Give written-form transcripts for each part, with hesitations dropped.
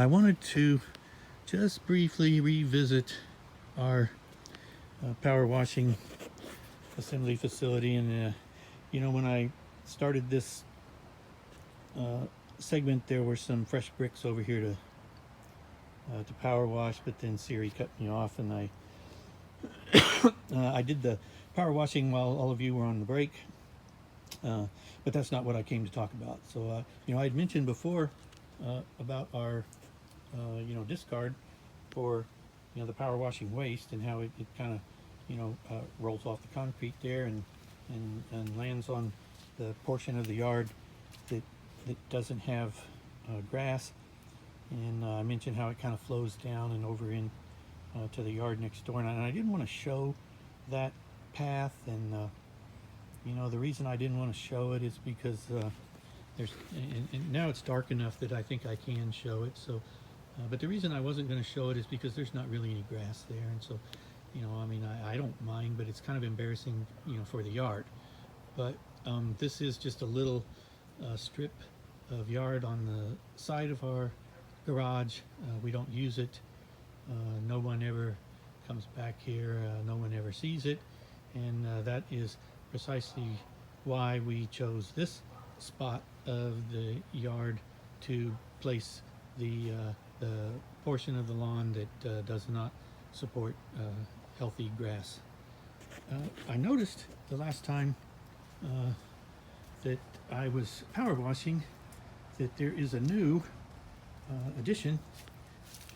I wanted to just briefly revisit our power washing assembly facility, and when I started this segment, there were some fresh bricks over here to power wash, but then Siri cut me off, and I did the power washing while all of you were on the break. But that's not what I came to talk about. So I had mentioned before about our discard for the power washing waste, and how it kind of rolls off the concrete there and lands on the portion of the yard that doesn't have grass. And I mentioned how it kind of flows down and over in to the yard next door, and I didn't want to show that path. And the reason I didn't want to show it is because and now it's dark enough that I think I can show it. So but the reason I wasn't going to show it is because there's not really any grass there, and so I don't mind, but it's kind of embarrassing for the yard. But this is just a little strip of yard on the side of our garage. We don't use it. No one ever comes back here. No one ever sees it, and that is precisely why we chose this spot of the yard to place the portion of the lawn that does not support healthy grass. I noticed the last time that I was power washing that there is a new addition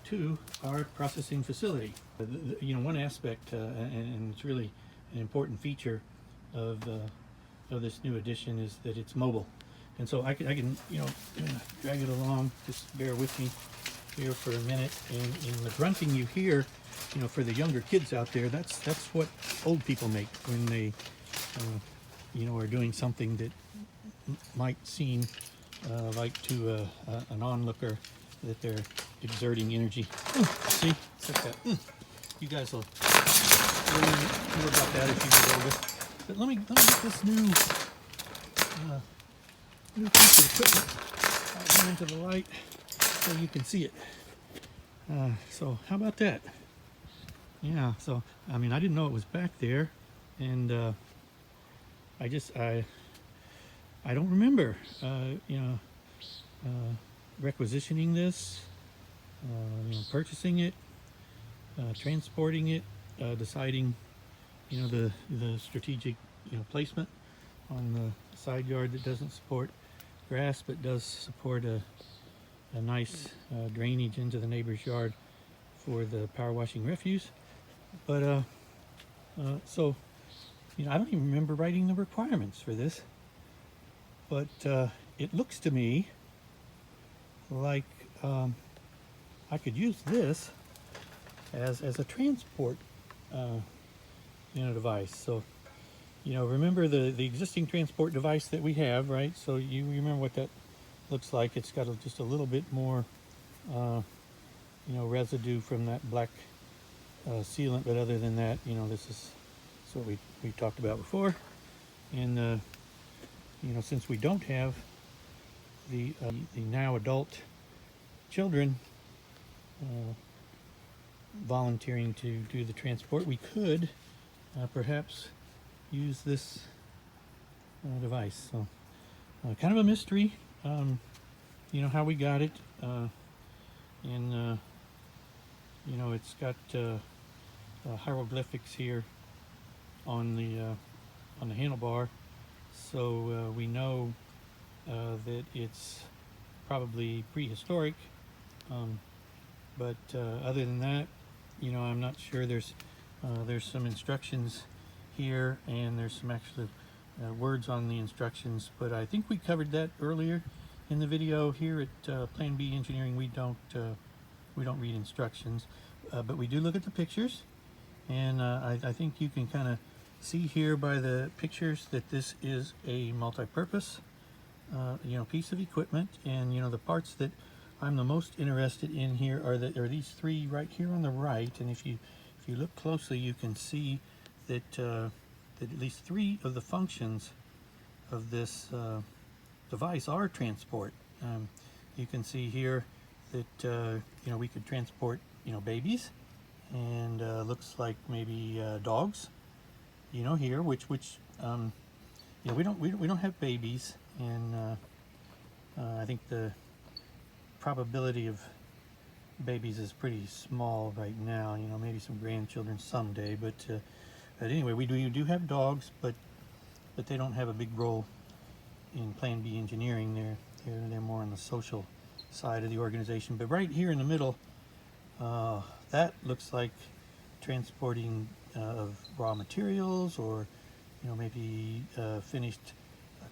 to our processing facility. One aspect, and it's really an important feature of this new addition, is that it's mobile. And so I can drag it along. Just bear with me here for a minute. And in the grunting you hear, for the younger kids out there, that's what old people make when they are doing something that might seem like to an onlooker that they're exerting energy. See, it's like that. You guys will learn more about that as you get older. But let me get this new piece of equipment out into the light so you can see it. So how about that? Yeah. So I didn't know it was back there, and I don't remember requisitioning this, purchasing it, transporting it, deciding the strategic placement on the side yard that doesn't support grass but does support a nice drainage into the neighbor's yard for the power washing refuse. But so I don't even remember writing the requirements for this, but it looks to me like I could use this as a transport device. So remember the existing transport device that we have, right? So you remember what that looks like. It's got just a little bit more residue from that black sealant, but other than that, this is what we talked about before. And since we don't have the now adult children volunteering to do the transport, we could perhaps use this device. So kind of a mystery, how we got it, and it's got hieroglyphics here on the handlebar, so we know that it's probably prehistoric. But other than that, I'm not sure. There's some instructions here, and there's some actual words on the instructions, but I think we covered that earlier in the video. Here at Plan B Engineering, we don't read instructions, but we do look at the pictures, and I think you can kind of see here by the pictures that this is a multi-purpose piece of equipment. And the parts that I'm the most interested in here are these three right here on the right. And if you look closely, you can see that at least three of the functions of this device are transport. You can see here that you know, we could transport, you know, babies, and looks like maybe dogs, you know, here, which you know, we don't have babies, and I think the probability of babies is pretty small right now. You know, maybe some grandchildren someday, but anyway, we do have dogs, but they don't have a big role in Plan B engineering. They're more on the social side of the organization. But right here in the middle, that looks like transporting of raw materials, or you know, maybe finished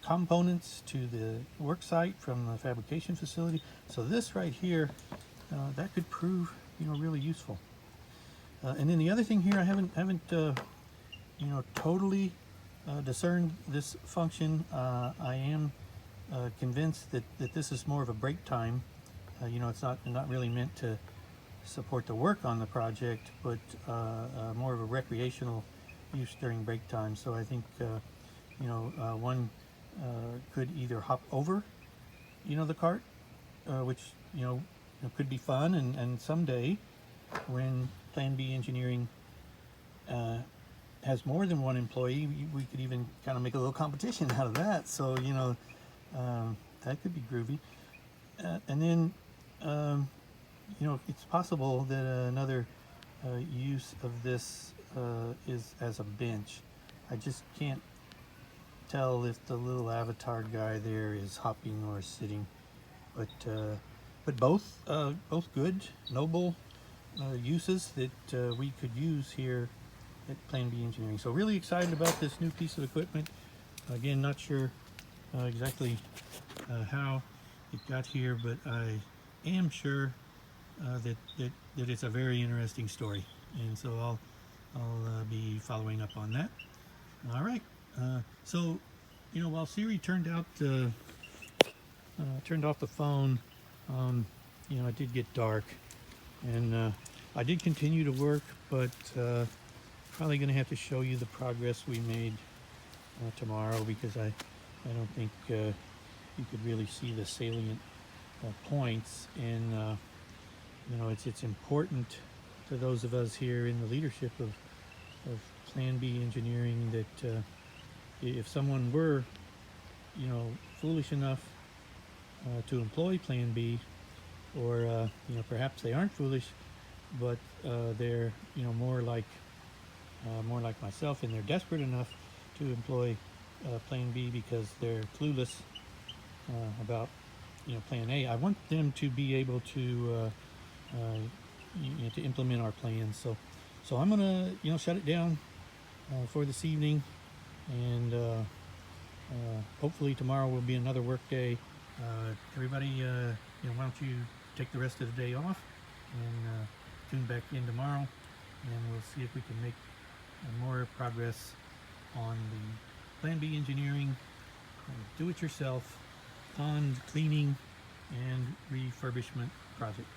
components to the work site from the fabrication facility. So this right here, that could prove, you know, really useful. And then the other thing here, I haven't you know, totally discerned this function. I am convinced that this is more of a break time. You know, it's not really meant to support the work on the project, but more of a recreational use during break time. So I think you know, one could either hop over, you know, the cart, which you know, could be fun, and someday when Plan B engineering has more than one employee, we could even kind of make a little competition out of that. So you know, that could be groovy. And then you know, it's possible that another use of this is as a bench. I just can't tell if the little avatar guy there is hopping or sitting, but both good, noble uses that we could use here at Plan B Engineering. So really excited about this new piece of equipment. Again, not sure exactly how it got here, but I am sure that it's a very interesting story, and so I'll be following up on that. All right. So, you know, while Siri turned off the phone, you know, it did get dark, and I did continue to work, but probably going to have to show you the progress we made tomorrow, because I don't think you could really see the salient points, and you know, it's important to those of us here in the leadership of Plan B engineering that if someone were, you know, foolish enough to employ Plan B, or you know, perhaps they aren't foolish, but they're, you know, more like myself, and they're desperate enough to employ Plan B because they're clueless about, you know, Plan A. I want them to be able to you know, to implement our plans. So I'm gonna, you know, shut it down for this evening, and hopefully tomorrow will be another work day. Everybody, you know, why don't you take the rest of the day off and tune back in tomorrow, and we'll see if we can make more progress on the Plan B engineering do-it-yourself pond cleaning and refurbishment project.